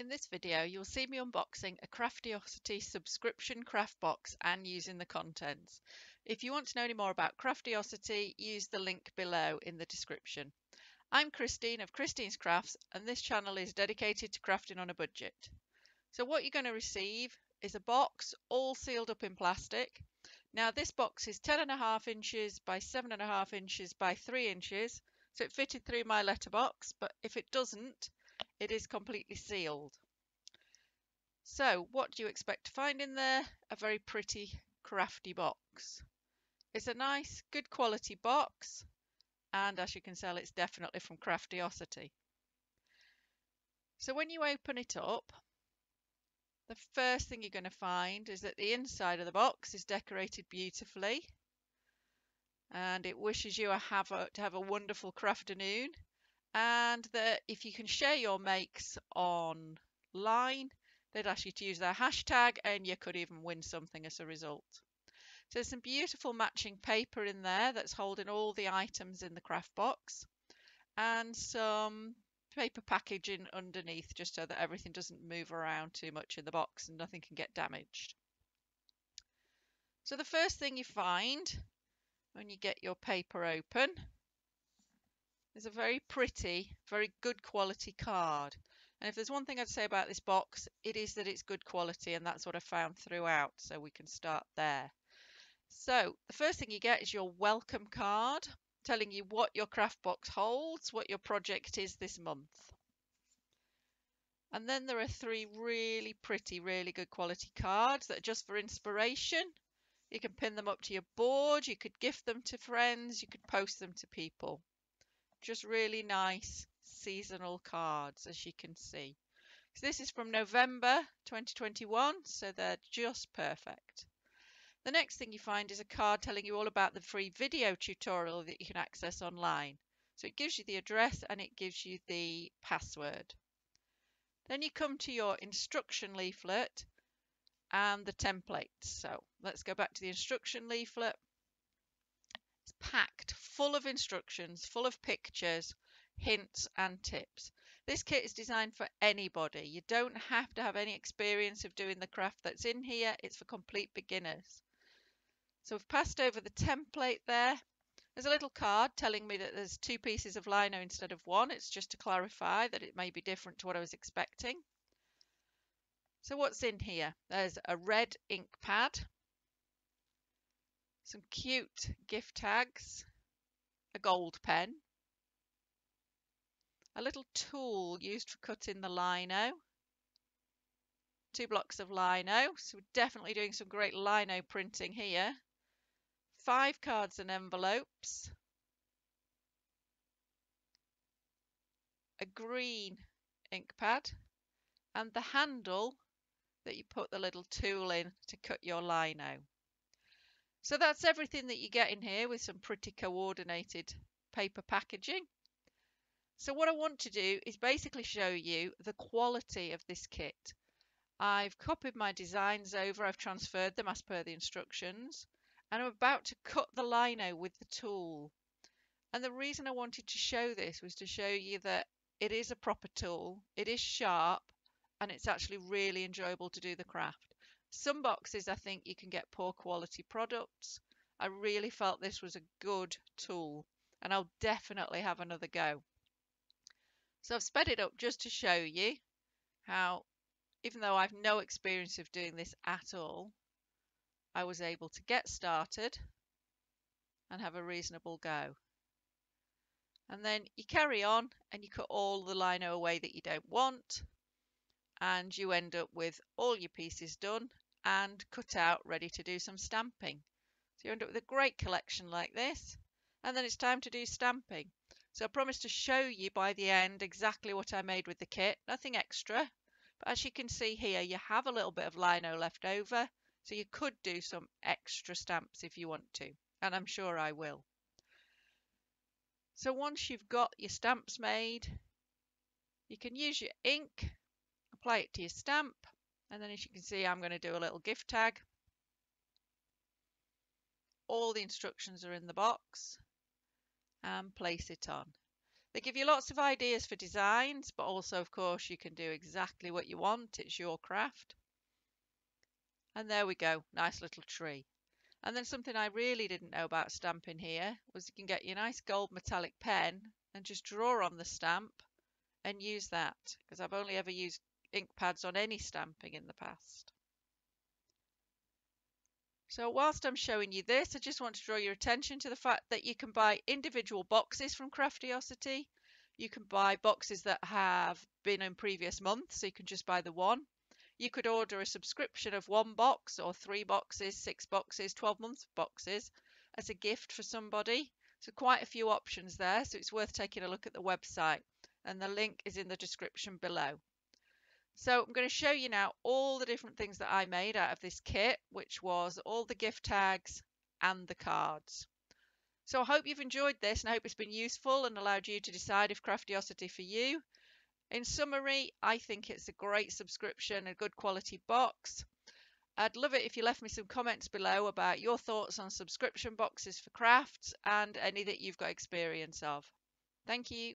In this video, you'll see me unboxing a Craftiosity Subscription craft box and using the contents. If you want to know any more about Craftiosity, use the link below in the description. I'm Christine of Christine's Crafts, and this channel is dedicated to crafting on a budget. So what you're going to receive is a box all sealed up in plastic. Now this box is 10.5 inches by 7.5 inches by 3 inches, so it fitted through my letterbox, but if it doesn't, it is completely sealed. So what do you expect to find in there? A very pretty crafty box. It's a nice, good quality box, and as you can tell, it's definitely from Craftiosity. So when you open it up, the first thing you're going to find is that the inside of the box is decorated beautifully, and it wishes you to have a wonderful crafternoon, and that if you can share your makes online, they'd ask you to use their hashtag, and you could even win something as a result. So there's some beautiful matching paper in there that's holding all the items in the craft box, and some paper packaging underneath just so that everything doesn't move around too much in the box and nothing can get damaged. So the first thing you find when you get your paper open is a very pretty, very good quality card. And if there's one thing I'd say about this box, it is that it's good quality, and that's what I found throughout, so we can start there. So the first thing you get is your welcome card telling you what your craft box holds, what your project is this month. And then there are 3 really pretty, really good quality cards that are just for inspiration. You can pin them up to your board, you could gift them to friends, you could post them to people. Just really nice seasonal cards, as you can see. So this is from November 2021, so they're just perfect. The next thing you find is a card telling you all about the free video tutorial that you can access online. So it gives you the address and it gives you the password. Then you come to your instruction leaflet and the templates. So let's go back to the instruction leaflet. It's packed full of instructions, full of pictures, hints and tips. This kit is designed for anybody. You don't have to have any experience of doing the craft that's in here. It's for complete beginners. So we've passed over the template there. There's a little card telling me that there's 2 pieces of lino instead of 1. It's just to clarify that it may be different to what I was expecting. So what's in here? There's a red ink pad, some cute gift tags, a gold pen, a little tool used for cutting the lino, 2 blocks of lino, so we're definitely doing some great lino printing here, 5 cards and envelopes, a green ink pad, and the handle that you put the little tool in to cut your lino. So that's everything that you get in here with some pretty coordinated paper packaging. So what I want to do is basically show you the quality of this kit. I've copied my designs over, I've transferred them as per the instructions, and I'm about to cut the lino with the tool. And the reason I wanted to show this was to show you that it is a proper tool, it is sharp, and it's actually really enjoyable to do the craft. Some boxes I think you can get poor quality products. I really felt this was a good tool, and I'll definitely have another go. So I've sped it up just to show you how, even though I've no experience of doing this at all, I was able to get started and have a reasonable go. And then you carry on and you cut all the lino away that you don't want, and you end up with all your pieces done and cut out, ready to do some stamping. So you end up with a great collection like this, and then it's time to do stamping. So I promised to show you by the end exactly what I made with the kit, nothing extra, but as you can see here, you have a little bit of lino left over, so you could do some extra stamps if you want to, and I'm sure I will. So once you've got your stamps made, you can use your ink, apply it to your stamp, and then as you can see, I'm going to do a little gift tag. All the instructions are in the box, and place it on. They give you lots of ideas for designs, but also, of course, you can do exactly what you want. It's your craft. And there we go, nice little tree. And then something I really didn't know about stamping here was you can get your nice gold metallic pen and just draw on the stamp and use that, because I've only ever used ink pads on any stamping in the past. So whilst I'm showing you this, I just want to draw your attention to the fact that you can buy individual boxes from Craftiosity. You can buy boxes that have been in previous months, so you can just buy the one. You could order a subscription of 1 box or 3 boxes, 6 boxes, 12-month boxes as a gift for somebody. So quite a few options there, so it's worth taking a look at the website, and the link is in the description below. So I'm going to show you now all the different things that I made out of this kit, which was all the gift tags and the cards. So I hope you've enjoyed this, and I hope it's been useful and allowed you to decide if Craftiosity for you. In summary, I think it's a great subscription, a good quality box. I'd love it if you left me some comments below about your thoughts on subscription boxes for crafts and any that you've got experience of. Thank you.